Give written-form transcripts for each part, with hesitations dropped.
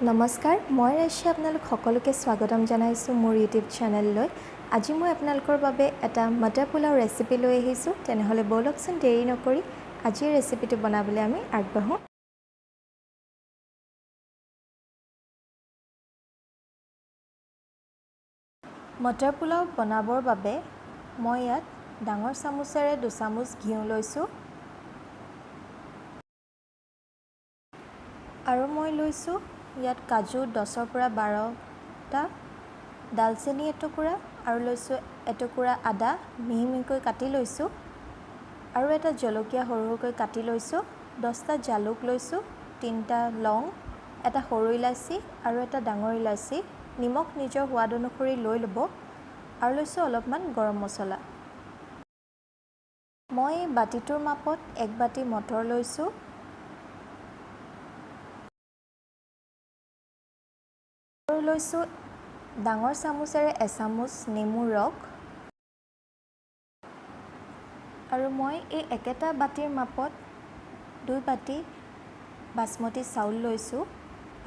নমস্কাৰ মই ৰাশি আপোনালোক সকলোকে স্বাগতম জনাইছো মোৰ ইউটিউব চেনেললৈ আজি মই আপোনালোকৰ বাবে এটা মটৰ পোলাও ৰেচিপি লৈ আহিছো তেনেহলে বলকচোন দেৰি নকৰি আজিৰ ৰেচিপিটো বনাবলৈ আমি আগবাঢ়ো মটৰ পোলাও বনাবৰ বাবে মই ইয়াত ডাঙৰ চামুচেৰে 2 চামুচ ঘিউ লৈছো আৰু মই লৈছো ইয়াত কাজু 10 পৰা 12টা দালচেনি এটুকুৰা আৰু লৈছো এটুকুৰা আদা মিহিমিহিকৈ কাটি লৈছো আৰু এটা জলকীয়া সৰুকৈ কাটি লৈছো 10টা জালুক লৈছো 3টা লং এটা সৰু ইলাচি আৰু এটা ডাঙৰ ইলাচি নিমখ নিজৰ সোৱাদ অনুসৰি লৈ লব আৰু লৈছো অলপমান গৰম মছলা মই বাটিটোৰ মাপত এক বাটি মটৰ লৈছো আৰু লৈছো ডাঙৰ চামুচেৰে এচামুচ নেমুৰ ৰস আৰু মই এই একেটা বাটিৰ মাপত 2 বাটি বাসমতি চাউল লৈছো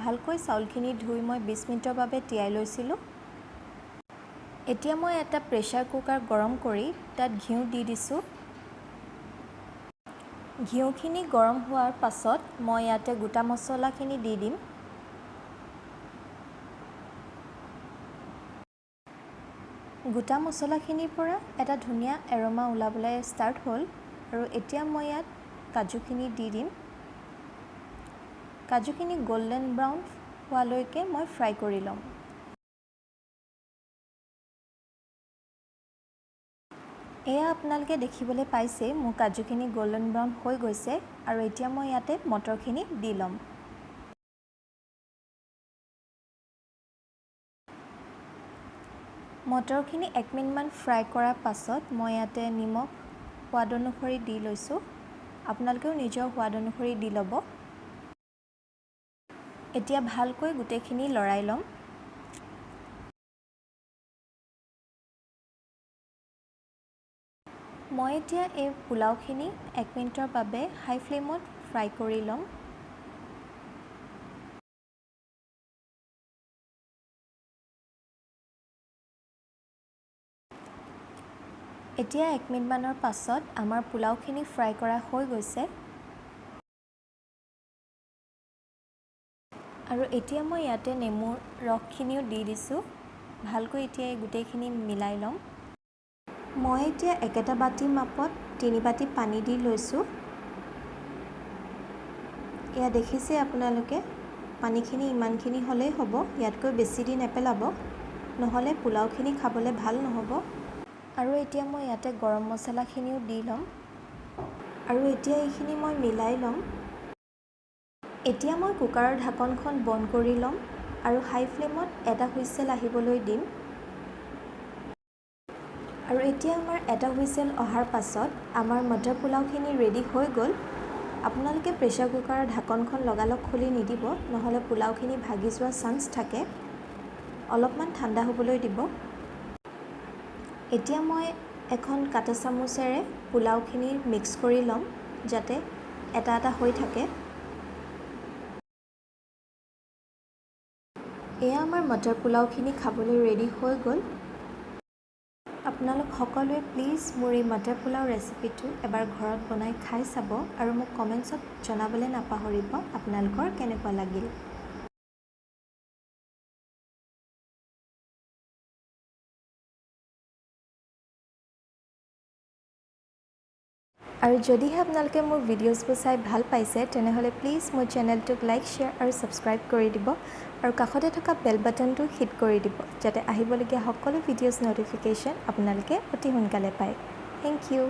ভালকৈ চাউলখিনি ধুই মই 20 মিনিটৰ বাবে তিয়াই লৈছিলো এতিয়া মই এটা প্ৰেছাৰ কুকাৰ গৰম কৰি তাত ঘিউ দি দিছো ঘিউখিনি গৰম হোৱাৰ পাছত মই ইয়াতে গোটা মছলাখিনি দি দিম গোটা মছলাখিনিৰ পৰা এটা ধুনীয়া এৰোমা ওলাবলৈ ষ্টাৰ্ট হ'ল আৰু এতিয়া মই ইয়াত কাজুখিনি দি দিম কাজুখিনি গোল্ডেন ব্ৰাউন হোৱালৈকে মই ফ্ৰাই কৰি লম এয়া আপোনালোকে দেখিবলৈ পাইছে মোৰ কাজুখিনি গোল্ডেন ব্ৰাউন হৈ গৈছে আৰু এতিয়া মই ইয়াতে মটৰখিনি দি লম মটৰখিনি 1 মিনিটমান ফ্ৰাই কৰাৰ পাছত মই ইয়াতে নিমখ সোৱাদ অনুসৰি দি লৈছো আপোনালোকেও নিজৰ সোৱাদ অনুসৰি দি ল'ব এতিয়া ভালকৈ গুটেখিনি লৰাই লম মই এতিয়া এই পোলাওখিনি 1 মিনিটৰ বাবে হাই ফ্লেমত ফ্ৰাই কৰি লম এতিয়া 1 মিনিটমানৰ পাছত আমাৰ পোলাওখিনি ফ্ৰাই কৰা হৈ গৈছে আৰু এতিয়া মই ইয়াতে নেমুৰ ৰসখিনিও দি দিছো ভালকৈ এতিয়া এই গুটেখিনি মিলাই লম মই এতিয়া একেটা বাটি মাপত 3 বাটি পানী দি লৈছো এয়া দেখিছে আপোনালোকে পানীখিনি ইমানখিনি হ'লেই হ'ব ইয়াতকৈ বেছি দি নেপেলাব নহলে পোলাওখিনি খাবলৈ ভাল নহ'ব আৰু এতিয়া মই ইয়াতে গৰম মছলাখিনিও দি লম আৰু এতিয়া এইখিনি মই মিলাই লম এতিয়া মই কুকাৰৰ ঢাকনখন বন্ধ কৰি লম আৰু হাই ফ্লেমত এটা হুইসেল আহিবলৈ দিম আৰু এতিয়া আমাৰ এটা হুইসেল অহাৰ পাছত আমাৰ মটৰ পোলাওখিনি ৰেডি হৈ গ'ল আপোনালোকে প্ৰেছাৰ কুকাৰৰ ঢাকনখন লগালগ খুলি নিদিব নহলে পোলাওখিনি ভাগি যোৱাৰ চান্স থাকে অলপমান ঠাণ্ডা হ'বলৈ দিব এতিয়া মই এখন কাটা চামুচেৰে পোলাওখিনি মিক্স কৰি লম যাতে এটা এটা হৈ থাকে এয়া আমাৰ মটৰ পোলাওখিনি খাবলৈ ৰেডি হৈ গ'ল আপোনালোক সকলোৱে প্লিজ মোৰ এই মটৰ পোলাও ৰেচিপিটো এবাৰ ঘৰত বনাই খাই চাব আৰু মোক কমেন্টছত জনাবলৈ নাপাহৰিব আপোনালোকৰ কেনেকুৱা লাগিল আৰু যদিহে আপোনালোকে মোৰ ভিডিঅ'ছবোৰ চাই ভাল পাইছে তেনেহলে প্লিজ মোৰ চেনেলটোক লাইক শেয়াৰ আৰু সাবস্ক্ৰাইব কৰি দিব আৰু কাষতে থকা বেল বাটনটো হিট কৰি দিব যাতে আহিবলগীয়া সকলো ভিডিঅ'ছ নটিফিকেশ্যন আপোনালোকে অতি সোনকালে পায় থ্যাংক ইউ